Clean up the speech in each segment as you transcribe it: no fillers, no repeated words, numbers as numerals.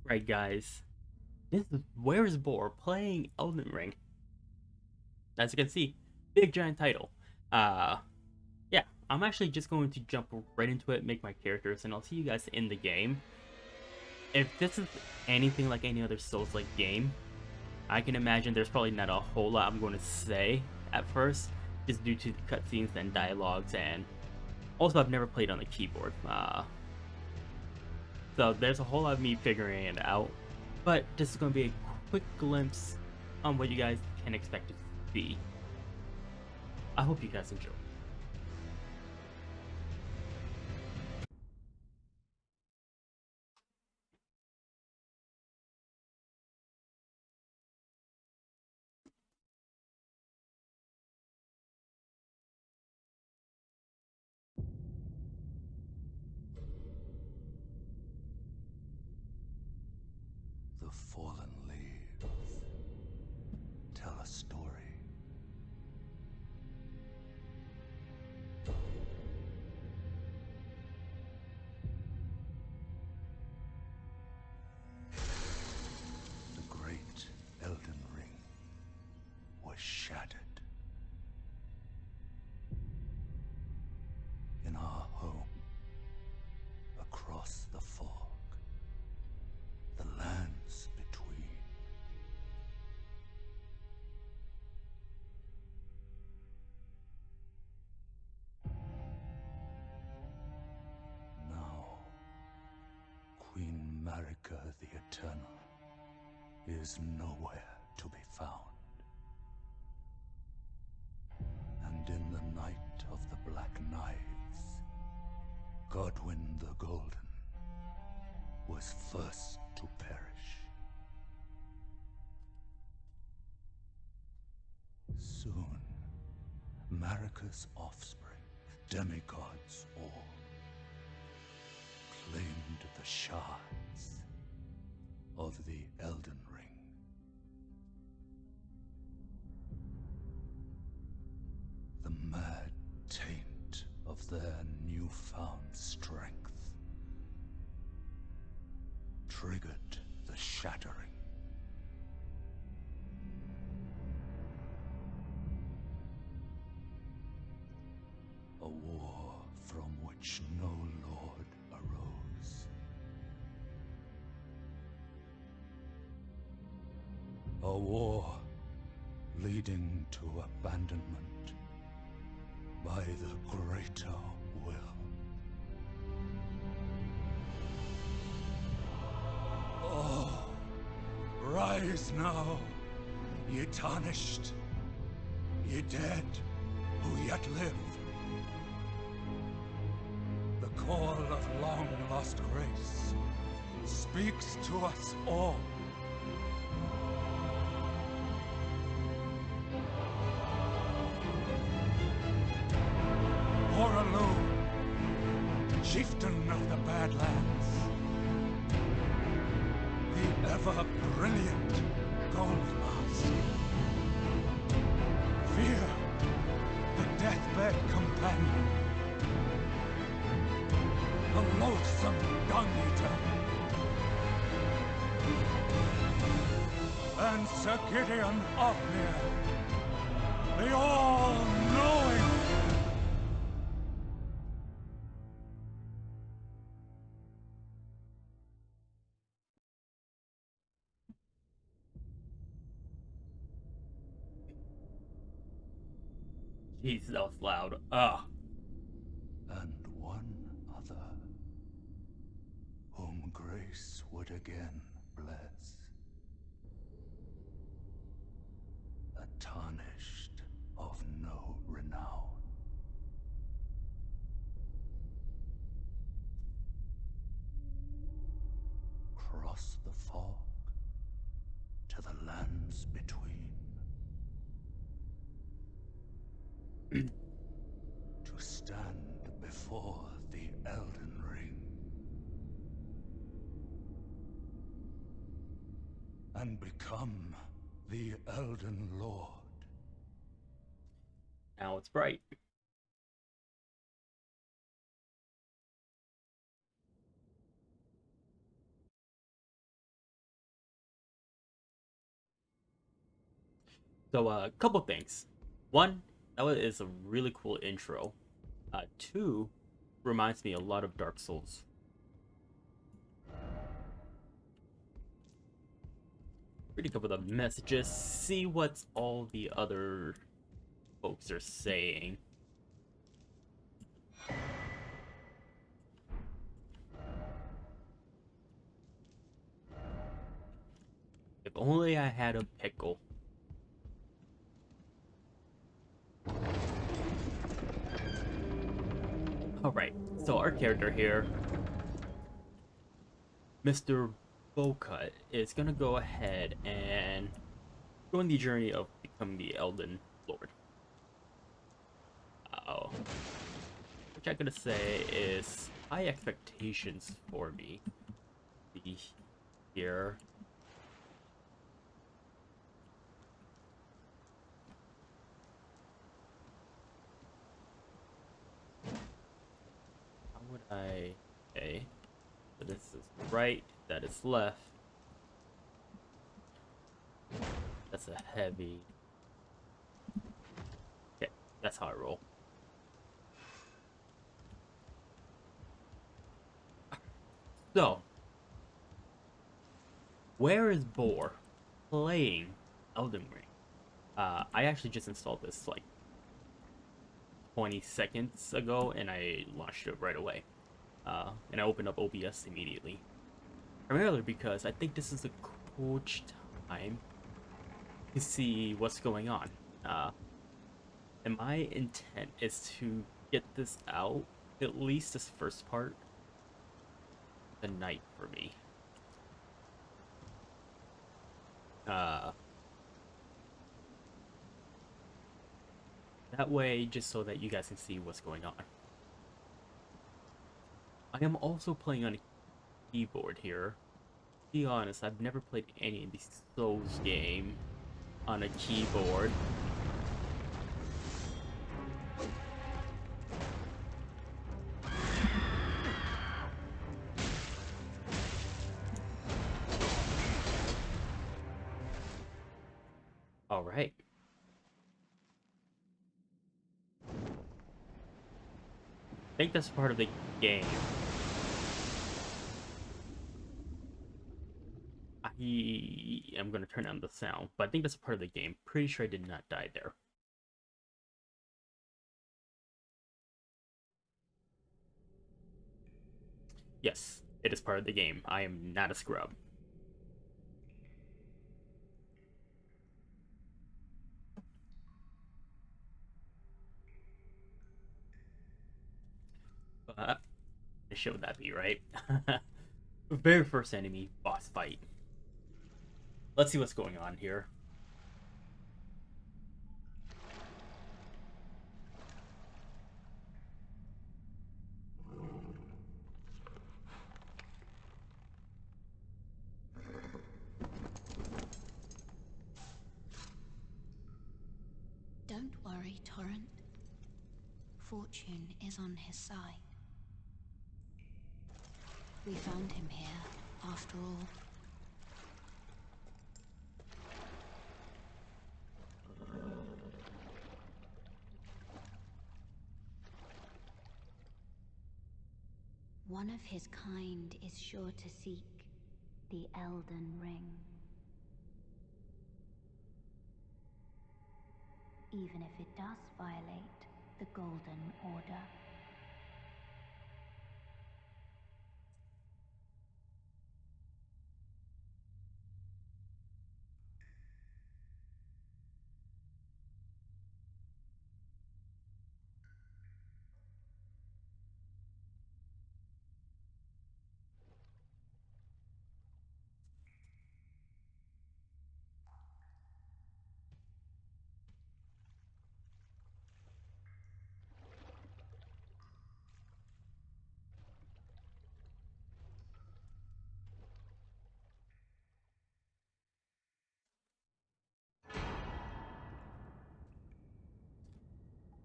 Right, guys. This is Where's Boar playing Elden Ring. As you can see, big giant title. Uh, yeah, I'm actually just going to jump right into it, make my characters, and I'll see you guys in the game. If this is anything like any other Souls-like game, I can imagine there's probably not a whole lot I'm going to say at first, just due to the cutscenes and dialogues, and also I've never played on the keyboard. So there's a whole lot of me figuring it out, but this is going to be a quick glimpse on what you guys can expect to see. I hope you guys enjoy. The fallen leaves tell a story. The great Elden Ring was shattered. In our home, across the fog, the lands between. Now, Queen Marika the Eternal is nowhere to be found. And in the night of the Black Knives, Godwyn the Golden was first to perish. Soon, Marika's offspring, demigods all, claimed the shards of the Elden Ring. The mad taint of their newfound strength triggered the shattering. A war from which no lord arose. A war leading to abandonment by the greater will. Oh, rise now, ye tarnished, ye dead who yet live. The call of long-lost race speaks to us all. Horalu, chieftain of the Badlands, the ever-brilliant Gold Mask. Fear, the deathbed companion, the loathsome dung-eater, and Sir Gideon Ofnir, the all-knowing. Jeez, that was loud. Ugh. And one other, whom grace would again bless. A tarnished of no renown. Cross the fog to the lands between. To stand before the Elden Ring. And become the Elden Lord. Now it's bright. So, a couple things. One, is a really cool intro. Two, reminds me a lot of Dark Souls. Read a couple of the messages, see what all the other folks are saying. If only I had a pickle. Alright, so our character here, Mr. Bowcut, is gonna go ahead and go on the journey of becoming the Elden Lord. Which I'm gonna say is high expectations for me. See here. How would I... Okay. So this is right, that is left. That's a heavy... Okay, that's how I roll. So, where is Boar playing Elden Ring? I actually just installed this like 20 seconds ago and I launched it right away. And I opened up OBS immediately. Primarily because I think this is a cool time to see what's going on. And my intent is to get this out, at least this first part, tonight for me. That way, just so that you guys can see what's going on. I am also playing on a keyboard here. To be honest, I've never played any of these Souls game on a keyboard. Alright. I think that's part of the game. I am gonna turn on the sound, but I think that's part of the game. Pretty sure I did not die there. Yes, it is part of the game. I am not a scrub. But should that be right? Very first enemy boss fight. Let's see what's going on here. Don't worry, Torrent. Fortune is on his side. We found him here, after all. One of his kind is sure to seek the Elden Ring. Even if it does violate the Golden Order.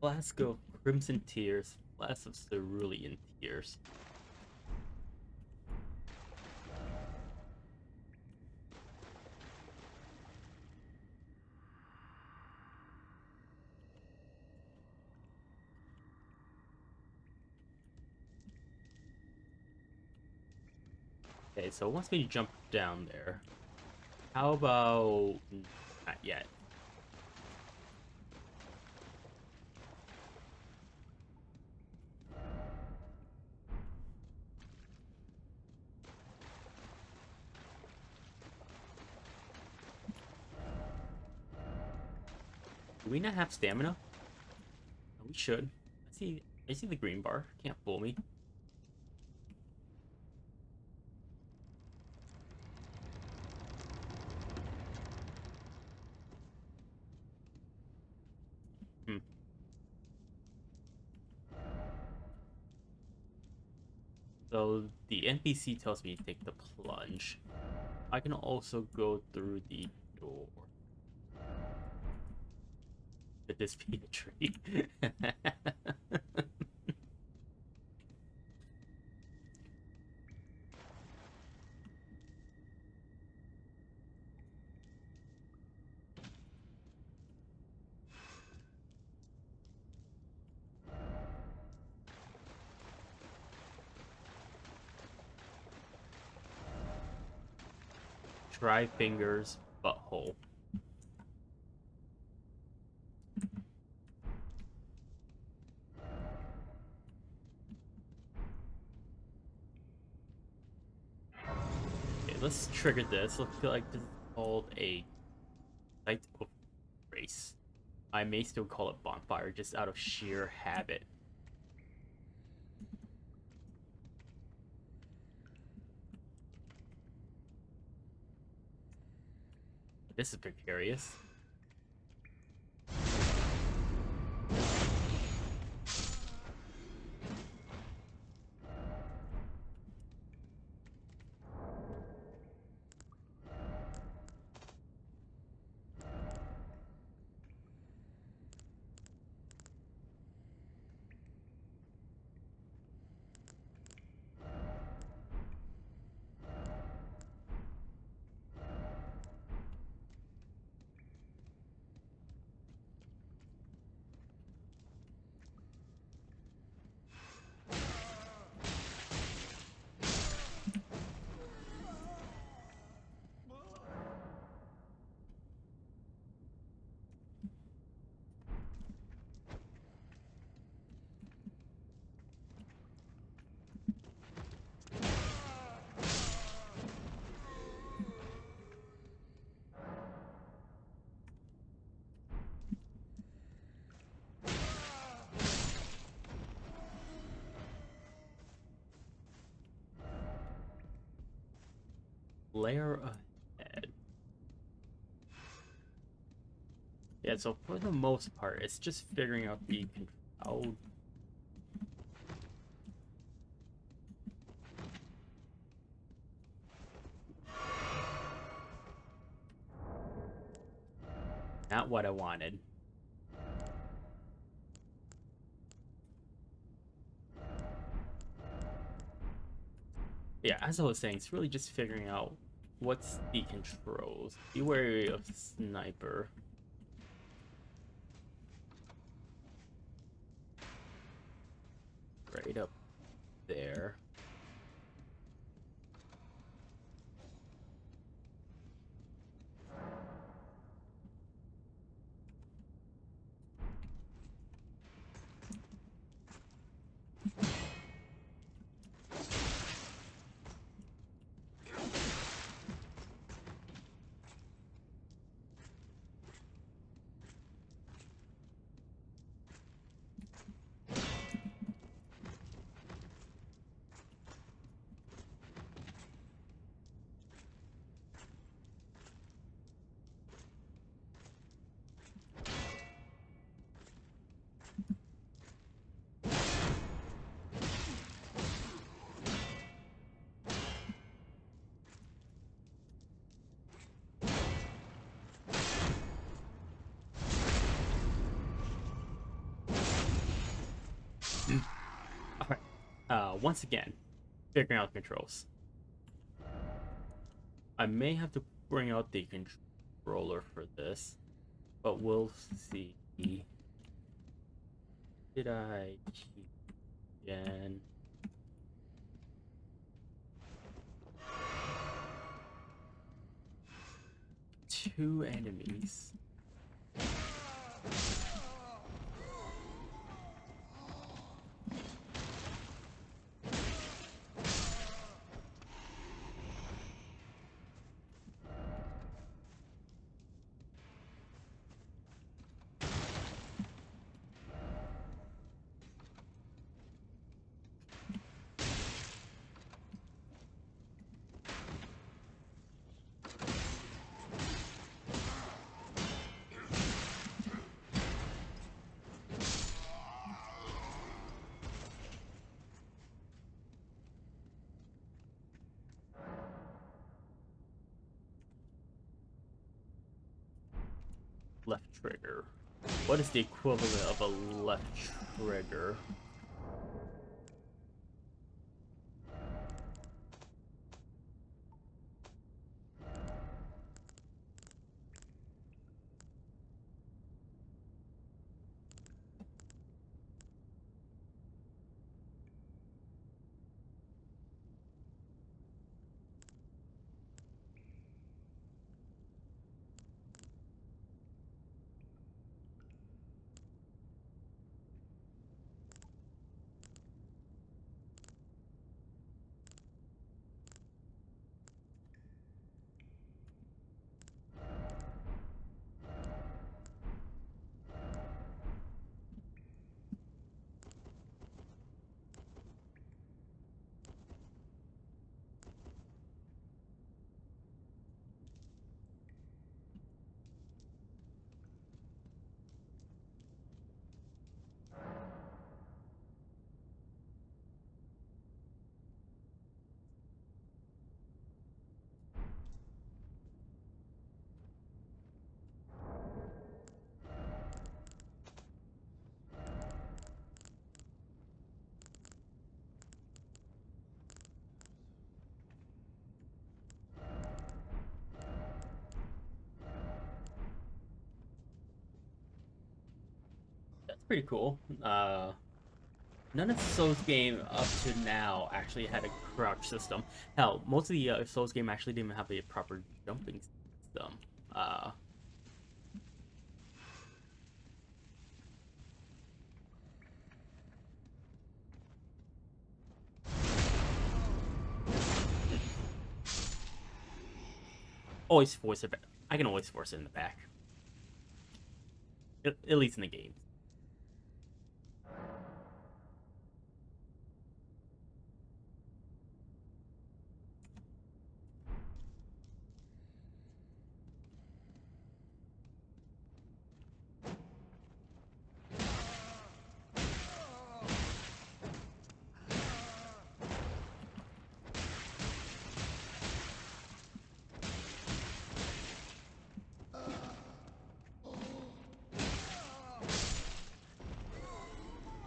Flask of Crimson Tears, Flask of Cerulean Tears. Okay, so it wants me to jump down there. How about... Not yet. Do we not have stamina? No, we should. I see the green bar. Can't fool me. Hmm. So the NPC tells me to take the plunge. I can also go through the door. Could this be a tree? Try fingers, butthole. Okay, let's trigger this. I feel like this is called a site of grace. I may still call it bonfire just out of sheer habit. This is precarious. Layer ahead. Yeah, so for the most part, it's just figuring out the control. Not what I wanted. Yeah, as I was saying, it's really just figuring out what's the controls. Be wary of sniper. Right up there. Once again, figuring out controls. I may have to bring out the controller for this, but we'll see. Did I keep again? 2 enemies. Left trigger. What is the equivalent of a left trigger? That's pretty cool. None of the Souls game up to now actually had a crouch system. Hell, most of the Souls game actually didn't even have a proper jumping system. Uh, always force it back. I can always force it in the back. At least in the games.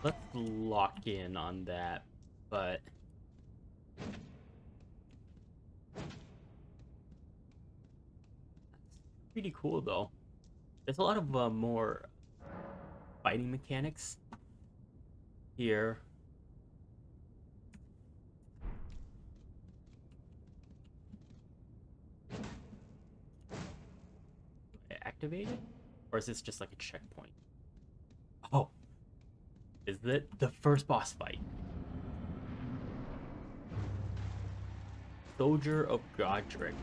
Let's lock in on that, but pretty cool though. There's a lot of more fighting mechanics here. Activated, or is this just like a checkpoint? Oh, is it the first boss fight? Soldier of Godric.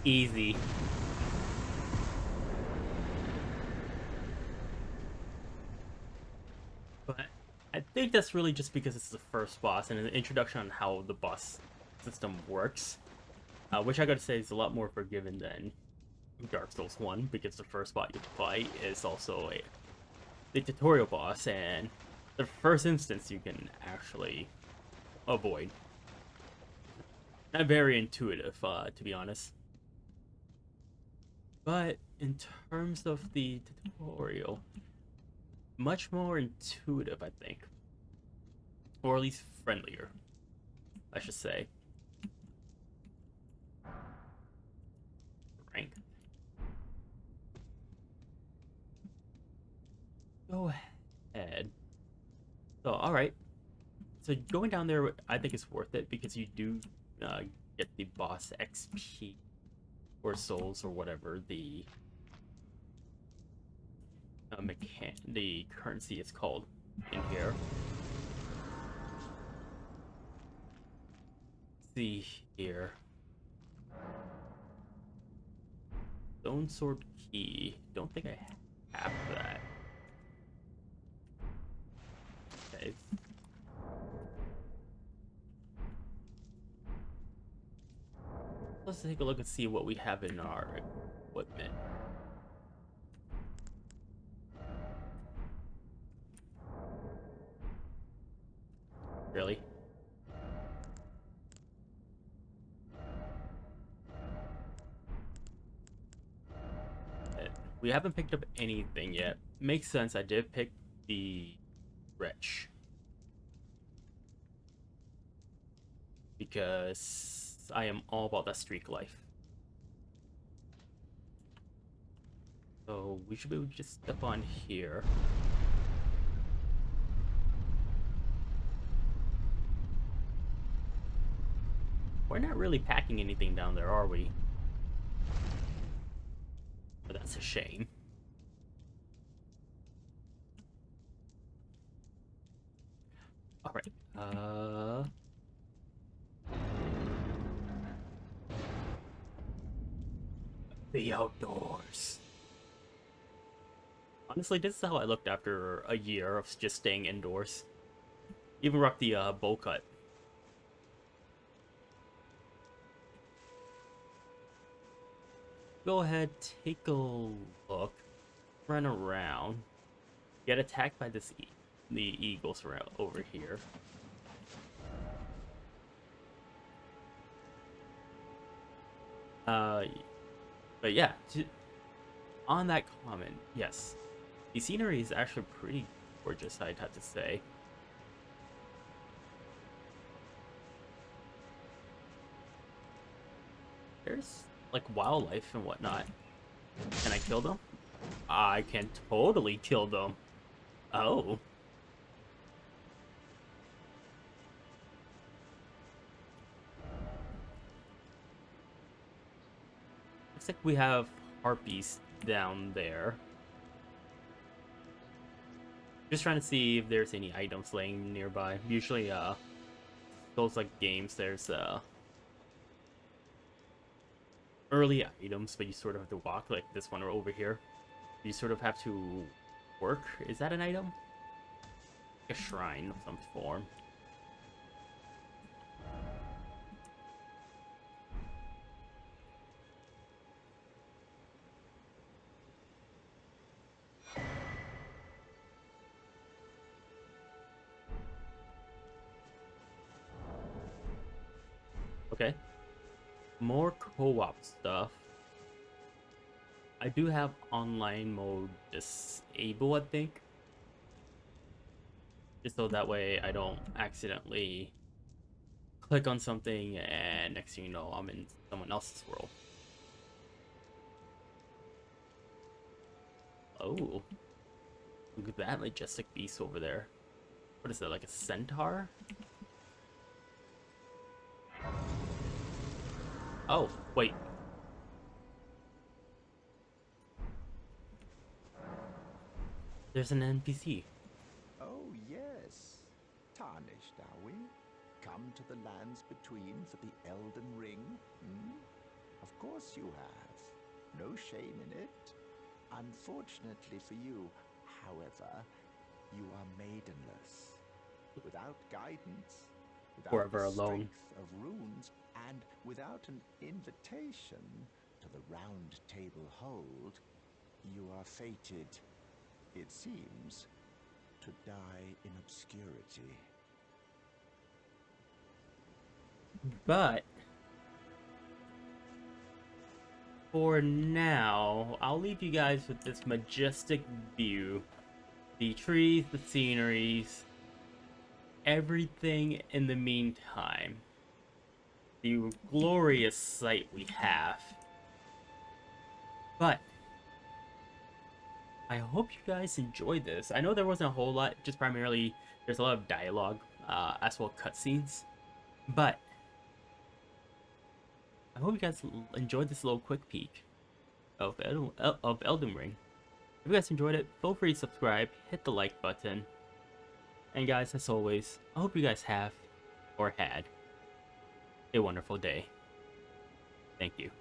Easy. But I think that's really just because it's the first boss and an introduction on how the boss system works. Which I gotta say is a lot more forgiving than Dark Souls 1 because the first spot you fight is also the tutorial boss, and the first instance you can actually avoid. Not very intuitive, to be honest. But in terms of the tutorial, much more intuitive, I think. Or at least friendlier, I should say. Rank. Go ahead. So, alright. So going down there, I think is worth it because you do get the boss XP or souls or whatever the the currency is called in here. Let's see here. Stone sword key. Don't think I have that. Okay. Let's take a look and see what we have in our equipment. Really? We haven't picked up anything yet. Makes sense, I did pick the wretch. Because I am all about that streak life. So we should be able to just step on here. We're not really packing anything down there, are we? But that's a shame. Alright, the outdoors. Honestly, this is how I looked after a year of just staying indoors. Even rocked the bowl cut. Go ahead, take a look, run around, get attacked by the eagles around over here. But yeah, on that comment, yes, the scenery is actually pretty gorgeous, I'd have to say. There's like wildlife and whatnot. Can I kill them? I can totally kill them. Oh. Looks like we have harpies down there. Just trying to see if there's any items laying nearby. Usually, those like games, there's early items, but you sort of have to walk, like this one over here. You sort of have to work. Is that an item? A shrine of some form. Okay. More co-op stuff. I do have online mode disabled, I think. Just so that way I don't accidentally click on something and next thing you know, I'm in someone else's world. Oh. Look at that majestic beast over there. What is that, like a centaur? Oh, wait. There's an NPC. Oh, yes. Tarnished, are we? Come to the lands between for the Elden Ring? Hmm? Of course you have. No shame in it. Unfortunately for you, however, you are maidenless. Without guidance, without Forever the alone. strength of runes, and without an invitation to to the Round Table hold, you are fated, it seems, to die in obscurity. But for now, I'll leave you guys with this majestic view. The trees, the sceneries, everything in the meantime. The glorious sight we have. But I hope you guys enjoyed this. I know there wasn't a whole lot, just primarily there's a lot of dialogue, as well cutscenes. But I hope you guys enjoyed this little quick peek of Elden Ring. If you guys enjoyed it, feel free to subscribe, hit the like button. And guys, as always, I hope you guys have, or had, a wonderful day. Thank you.